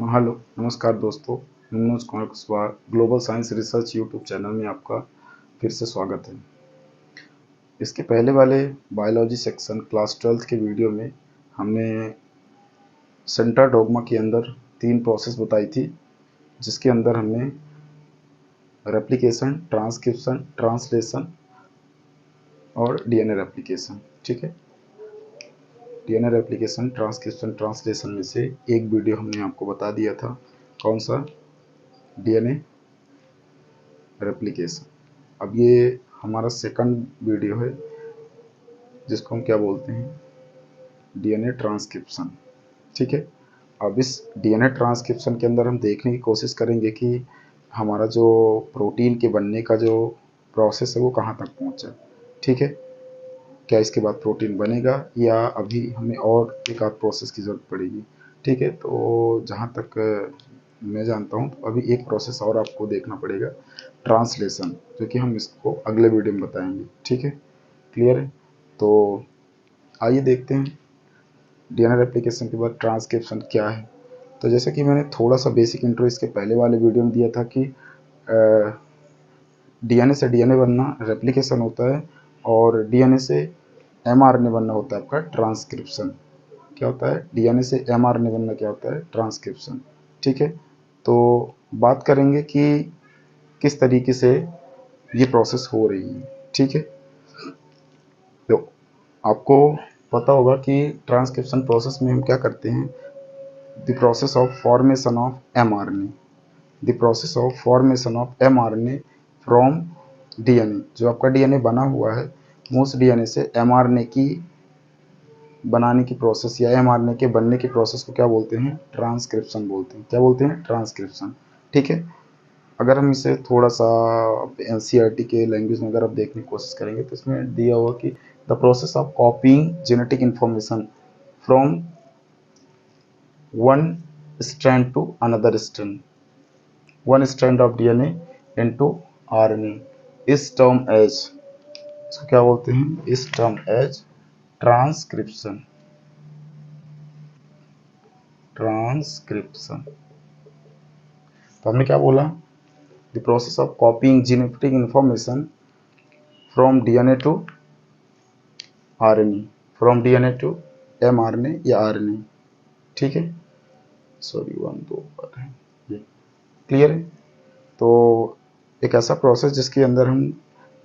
Hello नमस्कार दोस्तों। Manoj Kumar Kushwaha global science research YouTube channel में आपका फिर से स्वागत है। इसके पहले वाले बायोलॉजी सेक्शन क्लास 12th के वीडियो में हमने सेंट्रल डोग्मा के अंदर 3 प्रोसेस बताई थी, जिसके अंदर हमने रेप्लिकेशन, ट्रांसक्रिप्शन, ट्रांसलेशन और डीएनए रेप्लिकेशन, ठीक है। डीएनए रेप्लिकेशन, ट्रांसक्रिप्शन, ट्रांसलेशन में से एक वीडियो हमने आपको बता दिया था, कौन सा? DNA replication. अब ये हमारा सेकंड वीडियो है, जिसको हम क्या बोलते हैं? डीएनए ट्रांसक्रिप्शन, ठीक है। अब इस डीएनए ट्रांसक्रिप्शन के अंदर हम देखने की कोशिश करेंगे कि हमारा जो प्रोटीन के बनने का जो प्रोसेस है वो कहाँ तक पहुँचा, ठीक है। क्या इसके बाद प्रोटीन बनेगा या अभी हमें और एक आध प्रोसेस की ज़रूरत पड़ेगी, ठीक है। तो जहाँ तक मैं जानता हूँ तो अभी एक प्रोसेस और आपको देखना पड़ेगा, ट्रांसलेशन, जो कि हम इसको अगले वीडियो में बताएंगे, ठीक है। क्लियर है? तो आइए देखते हैं डीएनए रेप्लिकेशन के बाद ट्रांसक्रिप्शन क्या है। तो जैसे कि मैंने थोड़ा सा बेसिक इंट्रो इसके पहले वाले वीडियो में दिया था कि डीएनए से डीएनए बनना रेप्लिकेशन होता है और डीएनए से एमआरएनए बनना होता है आपका ट्रांसक्रिप्शन। क्या होता है? डीएनए से एमआरएनए बनना क्या होता है? ट्रांसक्रिप्शन, ठीक है। तो बात करेंगे कि किस तरीके से ये प्रोसेस हो रही है, ठीक है। तो आपको पता होगा कि ट्रांसक्रिप्शन प्रोसेस में हम क्या करते हैं? The process of formation of mRNA, the process of formation of mRNA from DNA. जो आपका डीएनए बना हुआ है, उस डीएनए से एमआरएनए की बनाने की प्रोसेस या एमआरएनए के बनने की प्रोसेस को क्या बोलते हैं? ट्रांसक्रिप्शन बोलते हैं। क्या बोलते हैं? ट्रांसक्रिप्शन, ठीक है। अगर हम इसे थोड़ा सा एनसीईआरटी के लैंग्वेज में अगर आप देखने की कोशिश करेंगे तो इसमें दिया हुआ कि the process of copying genetic information from one strand to another strand, one strand of DNA into RNA is term as, इसको क्या बोलते हैं? इस टर्म एज ट्रांसक्रिप्शन, ट्रांसक्रिप्शन। तो हमने क्या बोला? The process of copying genetic information from DNA to RNA, from DNA to mRNA या आरएनए, ठीक है। सॉरी, 1 2 बार है ये। क्लियर है? तो एक ऐसा प्रोसेस जिसके अंदर हम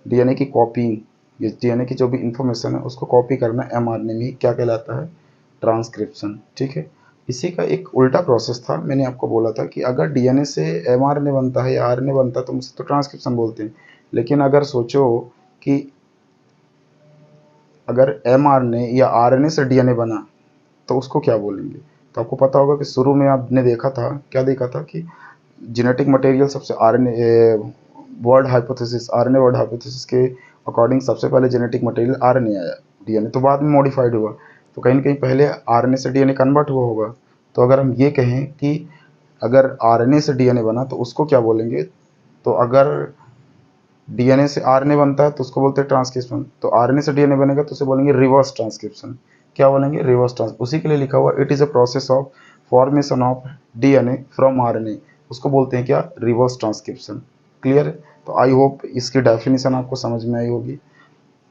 डीएनए की कॉपिंग, ये डीएनए की जो भी इंफॉर्मेशन है उसको कॉपी करना एमआरएनए में, क्या कहलाता है? ट्रांसक्रिप्शन, ठीक है। इसी का एक उल्टा प्रोसेस था, मैंने आपको बोला था कि अगर डीएनए से एमआरएनए बनता है या आरएनए बनता है तो उसे तो ट्रांसक्रिप्शन बोलते हैं, लेकिन अगर सोचो कि अगर एमआरएनए या आरएनए से डीएनए बना तो उसको क्या बोलेंगे? तो आपको पता होगा कि शुरू में आपने देखा था, क्या देखा था कि जेनेटिक मटेरियल सबसे RNA world hypothesis, RNA world hypothesis के अकॉर्डिंग सबसे पहले जेनेटिक मटेरियल आरएनए आया, डीएनए तो बाद में मॉडिफाइड हुआ। तो कहीं ना कहीं पहले आरएनए से डीएनए कन्वर्ट हुआ होगा। तो अगर हम ये कहें कि अगर आरएनए से डीएनए बना तो उसको क्या बोलेंगे? तो अगर डीएनए से आरएनए बनता है तो उसको बोलते हैं ट्रांसक्रिप्शन, तो आरएनए से डीएनए बनेगा तो उसे बोलेंगे रिवर्स ट्रांसक्रिप्शन। क्या बोलेंगे? Reverse trans. उसी के लिए लिखा हुआ it is a process of formation of DNA from RNA, उसको बोलते हैं क्या? Reverse transcription. क्लियर है? तो आई होप इसकी डेफिनेशन आपको समझ में आई होगी।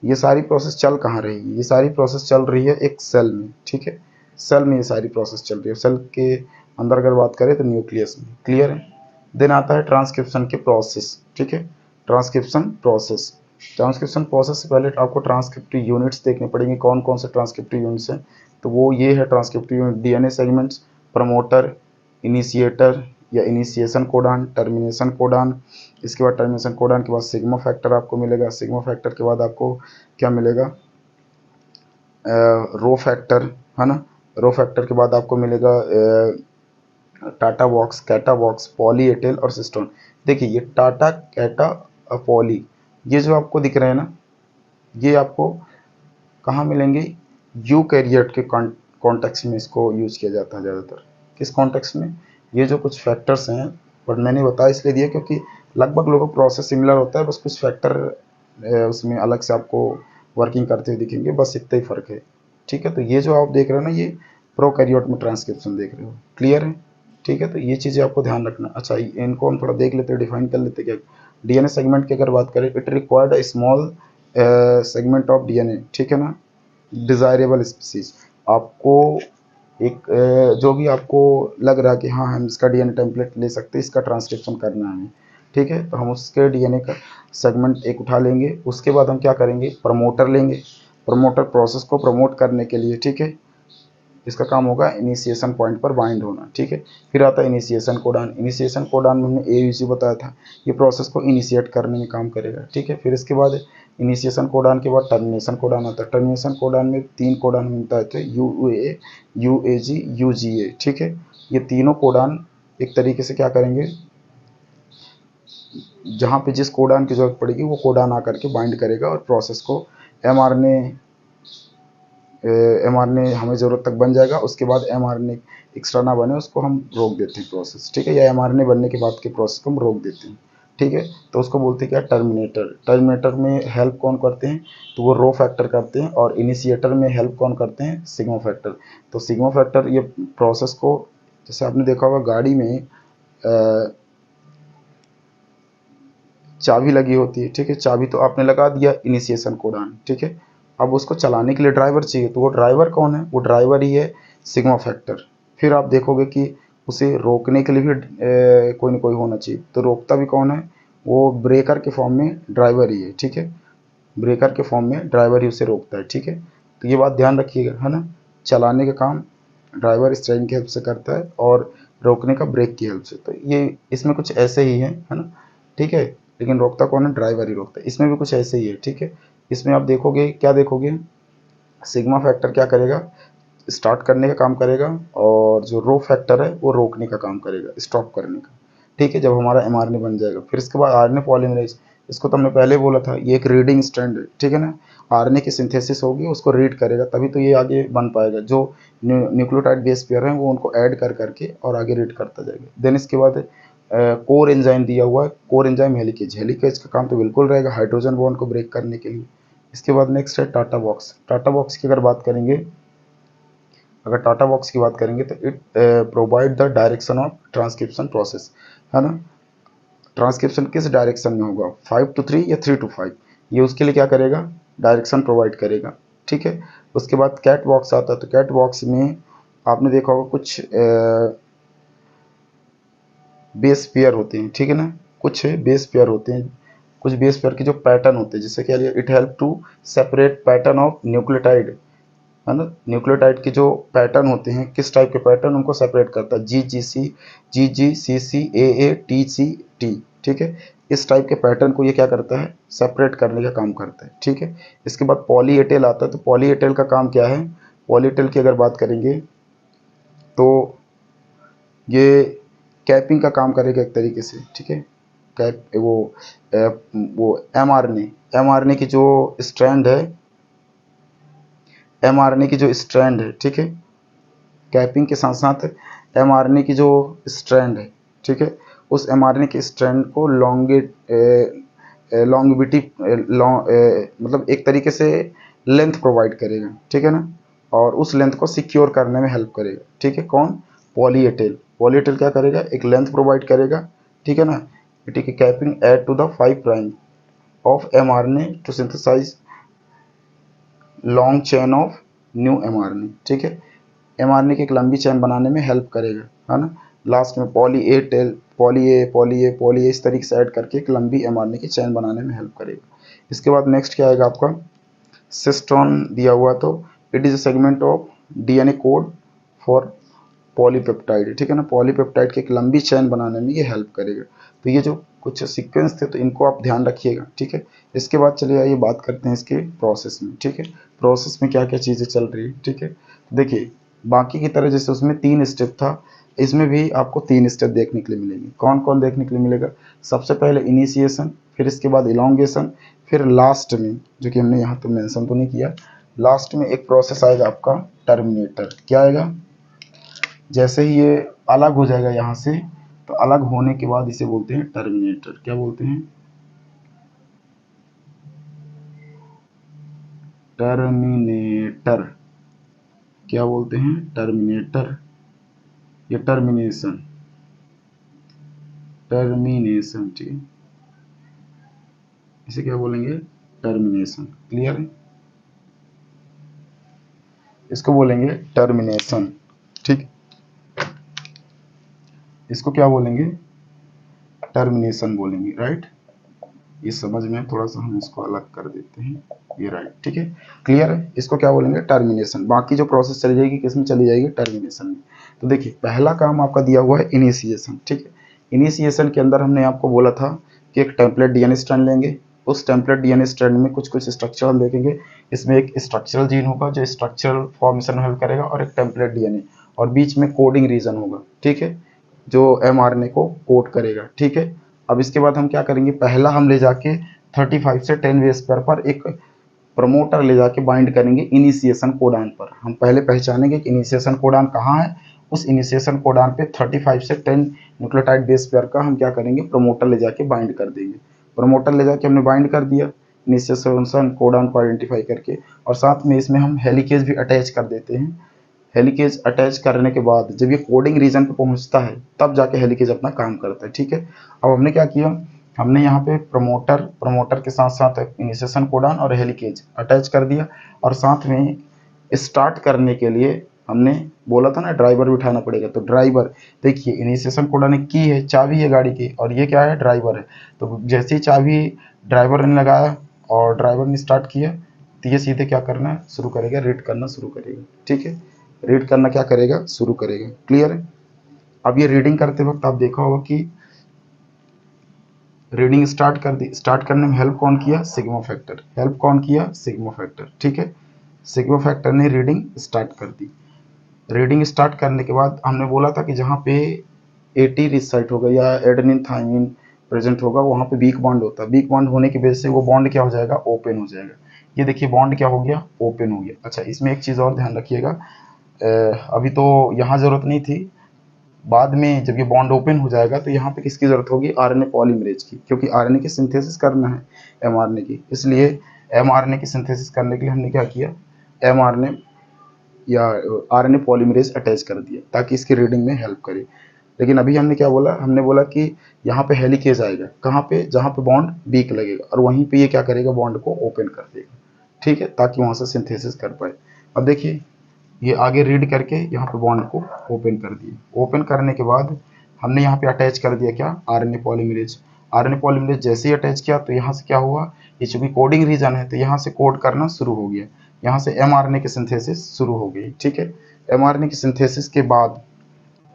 ये सारी प्रोसेस चल कहाँ रही है? ये सारी प्रोसेस चल रही है एक सेल में, ठीक है। सेल में ये सारी प्रोसेस चल रही है। सेल के अंदर अगर बात करें तो न्यूक्लियस में। क्लियर है? देन आता है ट्रांसक्रिप्शन के प्रोसेस, ठीक है। ट्रांसक्रिप्शन प्रोसेस, ट्रांसक्रिप्शन प्रोसेस से पहले आपको ट्रांसक्रिप्टिव यूनिट्स देखने पड़ेंगे। कौन कौन से ट्रांसक्रिप्टिव यूनिट्स हैं? तो वो ये है transcriptive unit: DNA segments, promoter, initiator या इनिशिएशन कोडान, टर्मिनेशन कोडान। इसके बाद टर्मिनेशन कोडान के बाद सिग्मा फैक्टर आपको मिलेगा। सिग्मा फैक्टर के बाद आपको क्या मिलेगा? रो फैक्टर, है ना। रो फैक्टर के बाद आपको मिलेगा TATA box, CAAT box, poly A tail और सिस्टोन। देखिए ये टाटा, कैटा और पॉली, ये जो आपको दिख रहे हैं ना, ये आपको कहाँ मिलेंगे? यूकैरियोट के कॉन्टेक्स्ट में इसको यूज किया जाता है ज़्यादातर। किस कॉन्टेक्स्ट में? ये जो कुछ फैक्टर्स हैं, बट मैंने बताया इसलिए दिया क्योंकि लगभग लोगों को प्रोसेस सिमिलर होता है, बस कुछ फैक्टर उसमें अलग से आपको वर्किंग करते हुए दिखेंगे, बस इतना ही फर्क है, ठीक है। तो ये जो आप देख रहे हो ना, ये प्रोकैरियोट में ट्रांसक्रिप्शन देख रहे हो। क्लियर है? ठीक है, तो ये चीज़ें आपको ध्यान रखना। अच्छा, इनको हम थोड़ा देख लेते हैं, डिफाइन कर लेते हैं। क्या डीएनए सेगमेंट की अगर बात करें, it required a small segment of DNA, ठीक है ना, डिजायरेबल स्पीसीज। आपको एक जो भी आपको लग रहा है कि हाँ हम इसका डीएनए टेम्पलेट ले सकते हैं, इसका ट्रांसक्रिप्शन करना है हमें, ठीक है, तो हम उसके डीएनए का सेगमेंट एक उठा लेंगे। उसके बाद हम क्या करेंगे, प्रमोटर लेंगे। प्रमोटर प्रोसेस को प्रमोट करने के लिए, ठीक है, इसका काम होगा इनिशिएशन पॉइंट पर बाइंड होना, ठीक है। फिर आता है इनिशिएशन कोडान। इनिशिएशन कोडान में हमने एयूजी बताया था, ये प्रोसेस को इनिशिएट करने में काम करेगा, ठीक है। फिर इसके बाद इनिशिएशन कोडान के बाद टर्मिनेशन कोडान आता है। टर्मिनेशन कोडान में 3 कोडान मिलता है, यूए, यूएजी, यूजीए, ठीक है। ये तीनों कोडान एक तरीके से क्या करेंगे, जहाँ पे जिस कोडान की जरूरत पड़ेगी वो कोडान आकर के बाइंड करेगा और प्रोसेस को एमआरएनए एमआरएनए हमें ज़रूरत तक बन जाएगा। उसके बाद एमआरएनए एक्स्ट्रा ना बने उसको हम रोक देते हैं प्रोसेस, ठीक है, या एमआरएनए बनने के बाद के प्रोसेस को हम रोक देते हैं, ठीक है। तो उसको बोलते हैं क्या, टर्मिनेटर। टर्मिनेटर में हेल्प कौन करते हैं, तो वो रो फैक्टर करते हैं। और इनिशिएटर में हेल्प कौन करते हैं, सिग्मा फैक्टर। तो सिग्मा फैक्टर ये प्रोसेस को, जैसे आपने देखा होगा गाड़ी में चाबी लगी होती है, ठीक है, चाबी तो आपने लगा दिया इनिशिएशन कोडान, ठीक है। अब उसको चलाने के लिए ड्राइवर चाहिए, तो वो ड्राइवर कौन है, वो ड्राइवर ही है सिग्मा फैक्टर। फिर आप देखोगे कि उसे रोकने के लिए भी कोई ना कोई होना चाहिए, तो रोकता भी कौन है, वो ब्रेकर के फॉर्म में ड्राइवर ही है, ठीक है। ब्रेकर के फॉर्म में ड्राइवर ही उसे रोकता है, ठीक है। तो ये बात ध्यान रखिएगा, है ना। चलाने का काम ड्राइवर स्टीयरिंग की हेल्प से करता है और रोकने का ब्रेक की हेल्प से। तो ये इसमें कुछ ऐसे ही है ना, ठीक है। लेकिन रोकता कौन है, ड्राइवर ही रोकता है। इसमें भी कुछ ऐसे ही है, ठीक है। इसमें आप देखोगे, क्या देखोगे, सिग्मा फैक्टर क्या करेगा, स्टार्ट करने का काम करेगा, और जो रो फैक्टर है वो रोकने का काम करेगा, स्टॉप करने का, ठीक है, जब हमारा एमआरएनए बन जाएगा। फिर इसके बाद आरएनए पॉलीमरेज, इसको तो हमने पहले बोला था, ये एक रीडिंग स्ट्रैंड है, ठीक है ना। आरएनए की सिंथेसिस होगी, उसको रीड करेगा, तभी तो ये आगे बन पाएगा। जो न्यूक्लियोटाइड बेस पेयर है वो उनको ऐड कर करके और आगे रीड करता जाएगा। देन इसके बाद कोर एंजाइम दिया हुआ है, कोर एंजाइम हेलिकेज। हेलिकेज का काम तो बिल्कुल रहेगा हाइड्रोजन बॉन्ड को ब्रेक करने के लिए। इसके बाद नेक्स्ट है टाटा बॉक्स। टाटा बॉक्स की अगर बात करेंगे, अगर टाटा बॉक्स की बात करेंगे तो it provide the direction of transcription process, है ना। ट्रांसक्रिप्शन किस डायरेक्शन में होगा, 5 to 3 या 3 to 5, ये उसके लिए क्या करेगा, डायरेक्शन प्रोवाइड करेगा, ठीक है। उसके बाद कैट बॉक्स आता है। तो कैट बॉक्स में आपने देखा होगा कुछ बेस पेयर होते हैं, ठीक है ना, कुछ बेस पेयर होते हैं, कुछ बेस पेयर के जो पैटर्न होते हैं, जिससे क्या, it help to separate pattern of nucleotide, है ना। न्यूक्लियोटाइड के जो पैटर्न होते हैं, किस टाइप के पैटर्न, उनको सेपरेट करता है, GGC AA TCT, ठीक है। इस टाइप के पैटर्न को ये क्या करता है, सेपरेट करने का काम करता है, ठीक है। इसके बाद पॉली एटेल आता है। तो पॉली एटेल का काम क्या है, पॉली एटेल की अगर बात करेंगे तो ये कैपिंग का काम करेगा एक तरीके से, ठीक है। कैप वो एमआरएनए की जो स्ट्रैंड है, एमआरएनए की जो स्ट्रैंड है, ठीक है, कैपिंग के साथ साथ एमआरएनए की जो स्ट्रैंड है, ठीक है, उस एमआरएनए के स्ट्रैंड को लॉन्गिविटी मतलब एक तरीके से लेंथ प्रोवाइड करेगा, ठीक है ना, और उस लेंथ को सिक्योर करने में हेल्प करेगा, ठीक है। कौन, पॉलीएटेल। पॉलीएटेल क्या करेगा, एक लेंथ प्रोवाइड करेगा, ठीक है ना, ठीक है। Capping add to the 5' of mRNA to synthesize long chain of new mRNA, ठीक है। एमआरएनए की एक लंबी चेन बनाने में हेल्प करेगा, है ना। लास्ट में पॉली ए इस तरीके से ऐड करके एक लंबी एमआरएनए की चेन बनाने में हेल्प करेगा। इसके बाद नेक्स्ट क्या आएगा आपका, सिस्टोन दिया हुआ, तो it is a segment of DNA code for polypeptide, ठीक है ना। पॉलीपेप्टाइड की एक लंबी चेन बनाने में ये हेल्प करेगा। तो ये जो कुछ सीक्वेंस थे, तो इनको आप ध्यान रखिएगा, ठीक है। इसके बाद चलिए आइए बात करते हैं इसके प्रोसेस में, ठीक है। प्रोसेस में क्या क्या चीज़ें चल रही है, ठीक है। देखिए, बाकी की तरह जैसे उसमें 3 स्टेप था, इसमें भी आपको 3 स्टेप देखने के लिए मिलेंगे। कौन कौन देखने के लिए मिलेगा, सबसे पहले इनिशिएशन, फिर इसके बाद इलोंगेशन, फिर लास्ट में, जो कि हमने यहाँ तो मेंशन तो नहीं किया, लास्ट में एक प्रोसेस आएगा आपका टर्मिनेटर। क्या आएगा, जैसे ही ये अलग हो जाएगा यहाँ से, तो अलग होने के बाद इसे बोलते हैं टर्मिनेटर। क्या बोलते हैं, टर्मिनेटर। क्या बोलते हैं, टर्मिनेटर या टर्मिनेशन, टर्मिनेशन, ठीक है, इसे क्या बोलेंगे, टर्मिनेशन। क्लियर है, इसको बोलेंगे टर्मिनेशन, ठीक, इसको क्या बोलेंगे, टर्मिनेशन बोलेंगे, राइट। ये समझ में, थोड़ा सा हम इसको अलग कर देते हैं, ये राइट, ठीक है, क्लियर है, इसको क्या बोलेंगे, टर्मिनेशन। बाकी जो प्रोसेस चली जाएगी किस में चली जाएगी, टर्मिनेशन में। तो देखिए पहला काम आपका दिया हुआ है इनिशिएशन, ठीक है। इनिशिएशन के अंदर हमने आपको बोला था कि एक टेम्पलेट डीएनए स्ट्रैंड लेंगे, उस टेम्पलेट डीएनए स्ट्रैंड में कुछ कुछ स्ट्रक्चर देखेंगे। इसमें एक स्ट्रक्चरल जीन होगा जो स्ट्रक्चरल फॉर्मेशन में हेल्प करेगा, और एक टेम्पलेट डीएनए, और बीच में कोडिंग रीजन होगा, ठीक है, जो एमआरएनए को कोड करेगा, ठीक है। अब इसके बाद हम क्या करेंगे, पहला हम ले जाके 35 से 10 बेस पेयर पर एक प्रमोटर ले जाके बाइंड करेंगे इनिशिएशन कोडान पर। हम पहले पहचानेंगे कि इनिशिएशन कोडान कहाँ है, उस इनिशिएशन कोडान पे 35 से 10 न्यूक्लियोटाइड बेस पेयर का हम क्या करेंगे, प्रमोटर ले जाके बाइंड कर देंगे। प्रमोटर ले जाके हमने बाइंड कर दिया इनिशिएशन कोडान को आइडेंटिफाई करके, और साथ में इसमें हम हेलिकेज भी अटैच कर देते हैं। हेलिकेज अटैच करने के बाद जब ये कोडिंग रीजन पे पहुंचता है तब जाके हेलिकेज अपना काम करता है, ठीक है। अब हमने क्या किया, हमने यहाँ पे प्रमोटर के साथ साथ इनिशिएशन कोडान और हेलिकेज अटैच कर दिया, और साथ में स्टार्ट करने के लिए हमने बोला था ना ड्राइवर भी उठाना पड़ेगा। तो ड्राइवर, देखिए इनिशिएशन कोडान एक की है, चाबी है गाड़ी की, और ये क्या है, ड्राइवर है। तो जैसे ही चाबी ड्राइवर ने लगाया और ड्राइवर ने स्टार्ट किया, तो ये सीधे क्या करना शुरू करेगा, रीड करना शुरू करेगा, ठीक है, रीड करना क्या करेगा, शुरू करेगा। क्लियर है। अब ये रीडिंग करते वक्त आप देखा होगा कि रीडिंग स्टार्ट कर दी, स्टार्ट करने में हेल्प कौन किया, सिग्मा फैक्टर, हेल्प कौन किया, सिग्मा फैक्टर, ठीक है। सिग्मा फैक्टर ने रीडिंग स्टार्ट कर दी। रीडिंग स्टार्ट करने के बाद हमने बोला था कि जहाँ पे एटी रिसाइट होगा या एडेनिन थाइमिन प्रेजेंट होगा वहाँ पे वीक बॉन्ड होता है। वीक बॉन्ड होने की वजह से वो बॉन्ड क्या हो जाएगा, ओपन हो जाएगा। ये देखिए बॉन्ड क्या हो गया, ओपन हो गया। अच्छा, इसमें एक चीज़ और ध्यान रखिएगा, अभी तो यहाँ ज़रूरत नहीं थी, बाद में जब ये बॉन्ड ओपन हो जाएगा तो यहाँ पे किसकी ज़रूरत होगी, आरएनए पॉलीमरेज की, क्योंकि आरएनए की सिंथेसिस करना है एमआरएनए की। इसलिए एमआरएनए की सिंथेसिस करने के लिए हमने क्या किया, एमआरएनए या आरएनए पॉलीमरेज अटैच कर दिया ताकि इसकी रीडिंग में हेल्प करे। लेकिन अभी हमने क्या बोला, हमने बोला कि यहाँ पे हेलिकेज आएगा, कहाँ पे, जहाँ पे बॉन्ड वीक लगेगा, और वहीं पे ये क्या करेगा, बॉन्ड को ओपन कर देगा, ठीक है, ताकि वहाँ से सिंथेसिस कर पाए। अब देखिए ये आगे रीड करके यहाँ पे बॉन्ड को ओपन कर दिए। ओपन करने के बाद हमने यहाँ पे अटैच कर दिया क्या, आरएनए पॉलीमरेज। आरएनए पॉलीमरेज जैसे ही अटैच किया तो यहाँ से क्या हुआ, ये चूंकि कोडिंग रीजन है तो यहाँ से कोड करना शुरू हो गया, यहाँ से एमआरएनए की सिंथेसिस शुरू हो गई, ठीक है। एमआरएनए की सिंथेसिस के बाद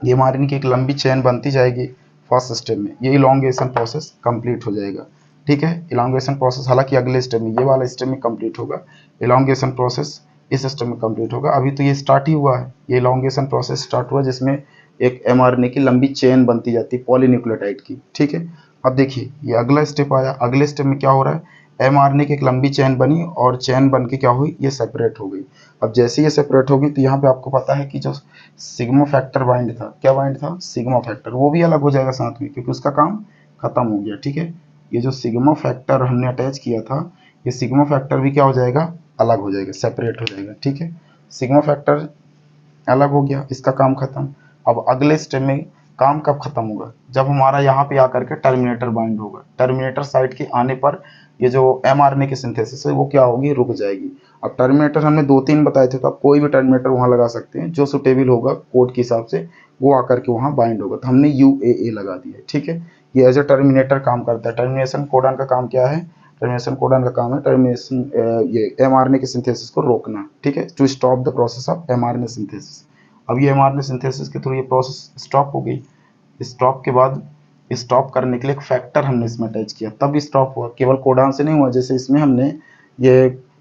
ये एमआरएनए की एक लंबी चेन बनती जाएगी फर्स्ट स्टेप में, ये इलॉन्गेशन प्रोसेस कंप्लीट हो जाएगा, ठीक है। इलॉन्गेशन प्रोसेस हालांकि अगले स्टेप में, ये वाला स्टेप में कंप्लीट होगा, इलॉन्गेशन प्रोसेस इस सिस्टम में कंप्लीट होगा। अभी तो ये स्टार्ट ही हुआ है, ये इलॉन्गेशन प्रोसेस स्टार्ट हुआ जिसमें एक एमआरएनए की लंबी चेन बनती जाती है पॉलीन्यूक्लियोटाइड की, ठीक है। अब देखिए ये अगला स्टेप आया, अगले स्टेप में क्या हो रहा है, एमआरएनए की एक लंबी चेन बनी और चेन बन के क्या हुई, ये सेपरेट हो गई। अब जैसे ये सेपरेट होगी तो यहाँ पे आपको पता है कि जो सिग्मा फैक्टर बाइंड था, क्या बाइंड था, सिग्मा फैक्टर, वो भी अलग हो जाएगा साथ में, क्योंकि उसका काम खत्म हो गया, ठीक है। ये जो सिग्मा फैक्टर हमने अटैच किया था, ये सिग्मा फैक्टर भी क्या हो जाएगा, अलग हो जाएगा, सेपरेट हो जाएगा, ठीक है। सिग्मा फैक्टर अलग हो गया, इसका काम खत्म। अब अगले स्टेप में काम कब खत्म होगा, जब हमारा यहाँ पे आकर के टर्मिनेटर बाइंड होगा। टर्मिनेटर साइट के आने पर ये जो एमआरएनए की सिंथेसिस है वो क्या होगी, रुक जाएगी। अब टर्मिनेटर हमने 2-3 बताए थे, तो आप कोई भी टर्मिनेटर वहाँ लगा सकते हैं, जो सुटेबल होगा कोड के हिसाब से वो आकर के वहाँ बाइंड होगा। तो हमने UAA लगा दिया, ठीक है। ये एज ए टर्मिनेटर काम करता है। टर्मिनेशन कोडान का काम क्या है, टर्मिनेशन कोडान का काम है टर्मिनेशन ये एमआरएनए की सिंथेसिस को रोकना, ठीक है, to stop the process of mRNA synthesis. अब ये एमआरएनए सिंथेसिस के थ्रू ये प्रोसेस स्टॉप हो गई। स्टॉप के बाद स्टॉप करने के लिए एक फैक्टर हमने इसमें अटैच किया, तब स्टॉप हुआ। केवल कोडान से नहीं हुआ, जैसे इसमें हमने ये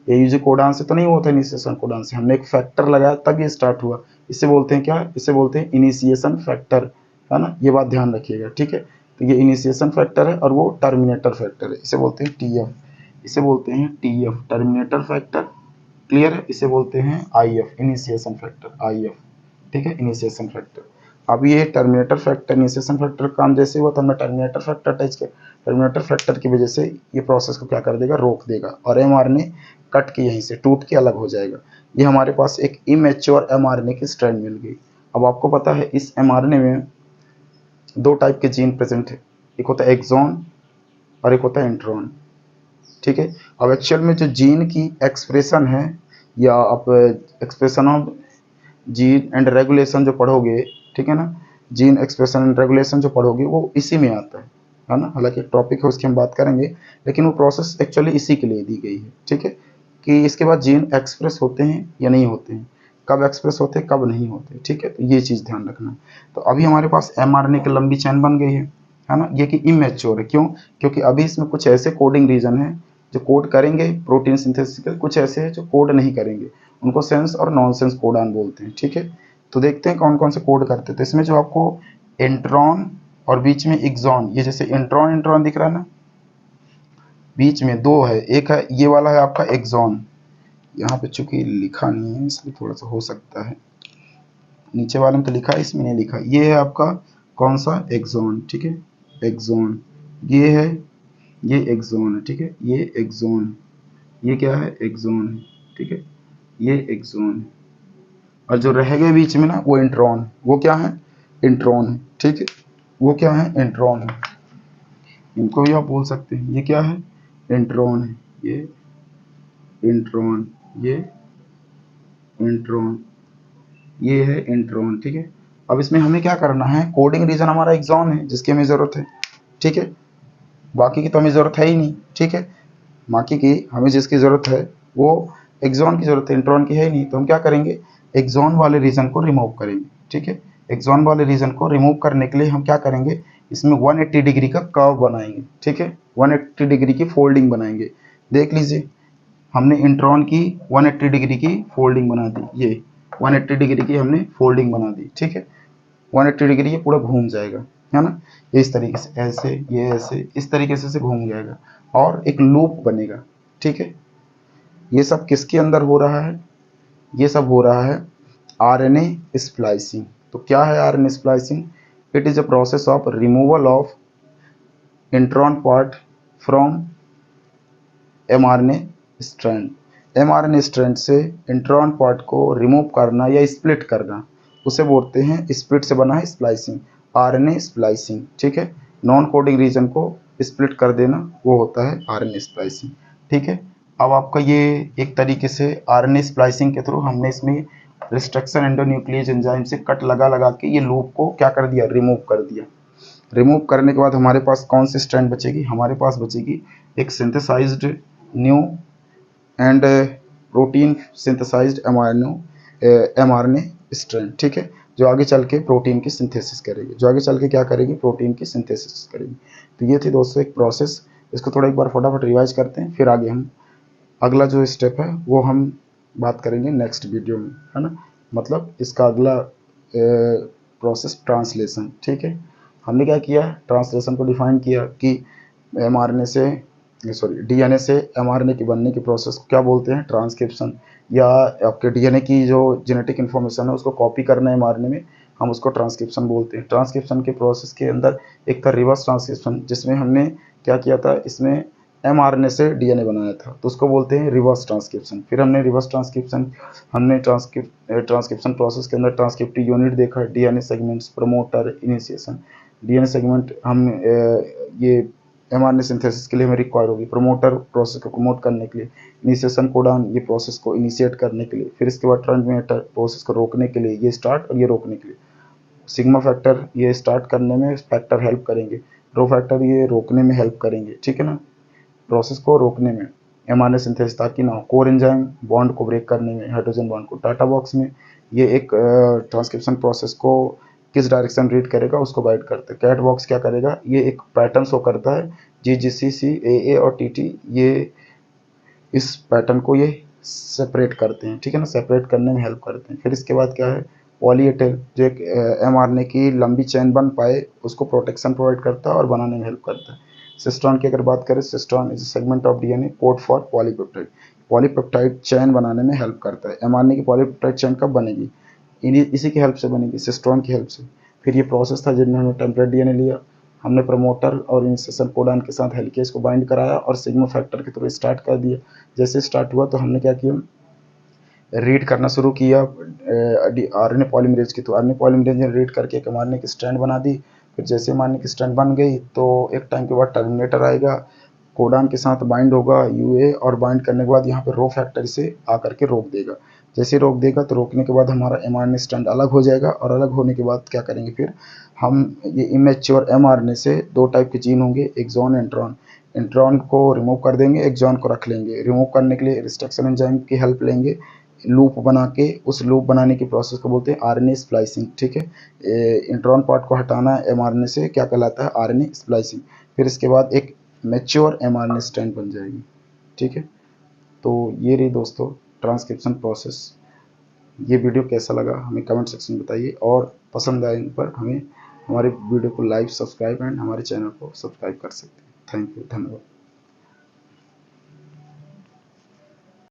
AUG कोडान से तो नहीं हुआ था, इनिशिएशन कोडान से हमने एक फैक्टर लगाया तब ये स्टार्ट हुआ। इसे बोलते हैं क्या, इसे बोलते हैं इनिशिएशन फैक्टर, है ना, ये बात ध्यान रखिएगा, ठीक है। तो ये इनिशिएशन फैक्टर है और वो टर्मिनेटर फैक्टर है, इसे बोलते हैं TF, इसे बोलते हैं TF टर्मिनेटर फैक्टर, क्लियर है। इसे बोलते हैं IF इनिशिएशन फैक्टर, IF, ठीक है, इनिशिएशन फैक्टर। अब ये टर्मिनेटर फैक्टर, इनिशिएशन फैक्टर काम जैसे हुआ तो हमने टर्मिनेटर फैक्टर अटैच किया। टर्मिनेटर फैक्टर की वजह से ये प्रोसेस को क्या कर देगा, रोक देगा, और एमआरएनए कट के यहीं से टूट के अलग हो जाएगा। ये हमारे पास एक इमेच्योर एमआरएनए की स्ट्रैंड मिल गई। अब आपको पता है इस एमआरएनए में 2 टाइप के जीन प्रेजेंट है, एक होता है एक्सॉन और एक होता है इंट्रॉन, ठीक है। अब एक्चुअल में जो जीन की एक्सप्रेशन है या आप expression of gene and regulation जो पढ़ोगे, ठीक है ना, जीन एक्सप्रेशन एंड रेगुलेशन जो पढ़ोगे वो इसी में आता है ना। हालांकि एक टॉपिक है उसकी हम बात करेंगे, लेकिन वो प्रोसेस एक्चुअली इसी के लिए दी गई है, ठीक है, कि इसके बाद जीन एक्सप्रेस होते हैं या नहीं होते हैं, कब एक्सप्रेस होते हैं कब नहीं होते, ठीक है। तो ये चीज़ ध्यान रखना। तो अभी हमारे पास mRNA की लंबी चेन बन गई है ना। ये कि इमेच्योर है, क्यों? क्योंकि अभी इसमें कुछ ऐसे कोडिंग रीजन है जो कोड करेंगे प्रोटीन सिंथेसिस के, कुछ ऐसे हैं जो कोड नहीं करेंगे, उनको सेंस और नॉन सेंस कोडान बोलते हैं, ठीक है। तो देखते हैं कौन कौन से कोड करते हैं। तो इसमें जो आपको इंट्रॉन और बीच में एक्सॉन, ये जैसे इंट्रॉन इंट्रॉन दिख रहा है ना, बीच में दो है, एक है ये वाला है आपका एक्सॉन, यहाँ पे चूंकि लिखा नहीं है इसलिए थोड़ा सा हो सकता है, नीचे वाले में तो लिखा है इसमें नहीं लिखा। ये है आपका कौन सा? एक्सॉन, ठीक है, एक्सॉन। ये है, ये एक्सॉन है, ठीक है, ये एक्सॉन, ये क्या है? एक्सॉन है, ठीक है, ये एक्सॉन है। और जो रह गए बीच में ना वो इंट्रॉन, वो क्या है? इंट्रॉन है, ठीक है, वो क्या है? इंट्रॉन है। इनको भी आप बोल सकते हैं, ये क्या है? इंट्रॉन है, ये इंट्रॉन, ये इंट्रॉन, ये है इंट्रॉन, ठीक है। अब इसमें हमें क्या करना है? कोडिंग रीजन हमारा एक्सॉन है जिसकी हमें जरूरत है, ठीक है, बाकी की तो हमें जरूरत है ही नहीं, ठीक है। बाकी की हमें जिसकी जरूरत है वो एक्सॉन की जरूरत है, इंट्रॉन की है ही नहीं। तो हम क्या करेंगे? एक्सॉन वाले रीजन को रिमूव करेंगे, ठीक है। एक्सॉन वाले रीजन को रिमूव करने के लिए हम क्या करेंगे? इसमें 180 डिग्री का कर्व बनाएंगे, ठीक है, 180 डिग्री की फोल्डिंग बनाएंगे। देख लीजिए, हमने इंट्रॉन की 180 डिग्री की फोल्डिंग बना दी, ये 180 डिग्री की हमने फोल्डिंग बना दी, ठीक है। 180 डिग्री ये पूरा घूम जाएगा, है ना, ये इस तरीके से, ऐसे, ये ऐसे, इस तरीके से घूम जाएगा और एक लूप बनेगा, ठीक है। ये सब किसके अंदर हो रहा है? ये सब हो रहा है आरएनए स्प्लाइसिंग। तो क्या है RNA splicing? It is a process of removal of intron part from mRNA strand. mRNA strand से इंट्रॉन पार्ट को रिमूव करना या स्प्लिट करना, उसे बोलते हैं, स्प्लिट से बना है स्प्लाइसिंग, आरएनए स्प्लाइसिंग, ठीक है। नॉन कोडिंग रीजन को स्प्लिट कर देना वो होता है आरएनए स्प्लाइसिंग, ठीक है। अब आपका ये एक तरीके से आरएनए स्प्लाइसिंग के थ्रू हमने इसमें रिस्ट्रक्शन एंडोन्यूक्लियेज एंजाइम से कट लगा लगा के ये लूप को क्या कर दिया? रिमूव कर दिया। रिमूव करने के बाद हमारे पास कौन सी स्ट्रैंड बचेगी? हमारे पास बचेगी एक synthesized new and protein synthesized mRNA strand, ठीक है, जो आगे चल के प्रोटीन की सिंथेसिस करेगी, जो आगे चल के क्या करेगी? प्रोटीन की सिंथेसिस करेगी। तो ये थी दोस्तों एक प्रोसेस। इसको थोड़ा एक बार फटाफट रिवाइज करते हैं, फिर आगे हम अगला जो स्टेप है वो हम बात करेंगे नेक्स्ट वीडियो में, है ना। मतलब इसका अगला प्रोसेस ट्रांसलेशन, ठीक है। हमने क्या किया? ट्रांसलेशन को डिफाइन किया कि mRNA से, सॉरी, डीएनए से एमआरएनए की बनने की प्रोसेस को क्या बोलते हैं? ट्रांसक्रिप्शन। या आपके डीएनए की जो जेनेटिक इन्फॉर्मेशन है उसको कॉपी करना है एमआरएनए में, हम उसको ट्रांसक्रिप्शन बोलते हैं। ट्रांसक्रिप्शन के प्रोसेस के अंदर एक था रिवर्स ट्रांसक्रिप्शन, जिसमें हमने क्या किया था? इसमें एमआरएनए से डीएनए बनाया था, तो उसको बोलते हैं रिवर्स ट्रांसक्रिप्शन। फिर हमने रिवर्स ट्रांसक्रिप्शन, हमने ट्रांसक्रिप्शन प्रोसेस के अंदर ट्रांसक्रिप्टिव यूनिट देखा, DNA segments, promoter, initiation. DNA segment हम ये एमआरएनए सिंथेसिस के लिए हमें रिक्वायर होगी, प्रमोटर प्रोसेस को प्रमोट करने के लिए, इनिशिएशन कोडान ये प्रोसेस को इनिशिएट करने के लिए, फिर इसके बाद ट्रांसमीटर प्रोसेस को रोकने के लिए, ये स्टार्ट और ये रोकने के लिए, सिग्मा फैक्टर ये स्टार्ट करने में फैक्टर हेल्प करेंगे, रो फैक्टर ये रोकने में हेल्प करेंगे, ठीक है ना, प्रोसेस को रोकने में एमआरएनए सिंथेसिस ताकि ना हो। कोर एंजाइम बॉन्ड को ब्रेक करने में, हाइड्रोजन बॉन्ड को। टाटा बॉक्स में ये एक ट्रांसक्रिप्शन प्रोसेस को किस डायरेक्शन रीड करेगा उसको गाइड करते हैं। कैट बॉक्स क्या करेगा? ये एक पैटर्न शो करता है, GGC, AA और TT ये इस पैटर्न को ये सेपरेट करते हैं, ठीक है ना, सेपरेट करने में हेल्प करते हैं। फिर इसके बाद क्या है? पॉली ए टेल, जो एक mRNA की लंबी चेन बन पाए उसको प्रोटेक्शन प्रोवाइड करता है और बनाने में हेल्प करता है। सिस्टोन की अगर बात करें, cistron is segment of DNA code for polypeptide, polypeptide chain बनाने में हेल्प करता है। mRNA की पॉलीपेप्टाइड चेन कब बनेगी? इसी की हेल्प से बनेगी, सिस्टोन की हेल्प से। फिर ये प्रोसेस था जिनमें हमने टेम्पलेट डीएनए लिया, हमने प्रमोटर और इनिशिएशन कोडान के साथ हेलिकेज को बाइंड कराया और सिग्मा फैक्टर के थ्रू स्टार्ट कर दिया। जैसे स्टार्ट हुआ तो हमने क्या किया? रीड करना शुरू किया आरएनए पॉलीमरेज की। तो आरएनए पॉलीमरेज ने रीड करके एक mRNA की स्ट्रैंड बना दी। फिर जैसे मान कि स्ट्रैंड बन गई तो एक टाइम के बाद टर्मिनेटर आएगा, कोडान के साथ बाइंड होगा यूए, और बाइंड करने के बाद यहाँ पे रो फैक्टर से आकर के रोक देगा। जैसे रोक देगा तो रोकने के बाद हमारा एमआरएनए स्ट्रैंड अलग हो जाएगा, और अलग होने के बाद क्या करेंगे, फिर हम ये इमेच्योर एमआरएनए से दो टाइप के जीन होंगे, एक्सॉन एंट्रॉन। एंट्रॉन को रिमूव कर देंगे, एक्सॉन को रख लेंगे। रिमूव करने के लिए रिस्ट्रक्शन एंजाइम की हेल्प लेंगे, लूप बना के, उस लूप बनाने की प्रोसेस को बोलते हैं आरएनए स्प्लाइसिंग। ठीक है, इंट्रॉन पार्ट को हटाना है एमआरएनए से, क्या कहलाता है, आरएनए स्प्लाइसिंग। फिर इसके बाद एक मैच्योर एमआरएनए स्ट्रैंड बन जाएगी। ठीक है, तो ये रही दोस्तों ट्रांसक्रिप्शन प्रोसेस। ये वीडियो कैसा लगा हमें कमेंट सेक्शन में बताइए, और पसंद आए पर हमें हमारे वीडियो को लाइक, सब्सक्राइब एंड हमारे चैनल को सब्सक्राइब कर सकते हैं। थैंक यू, धन्यवाद।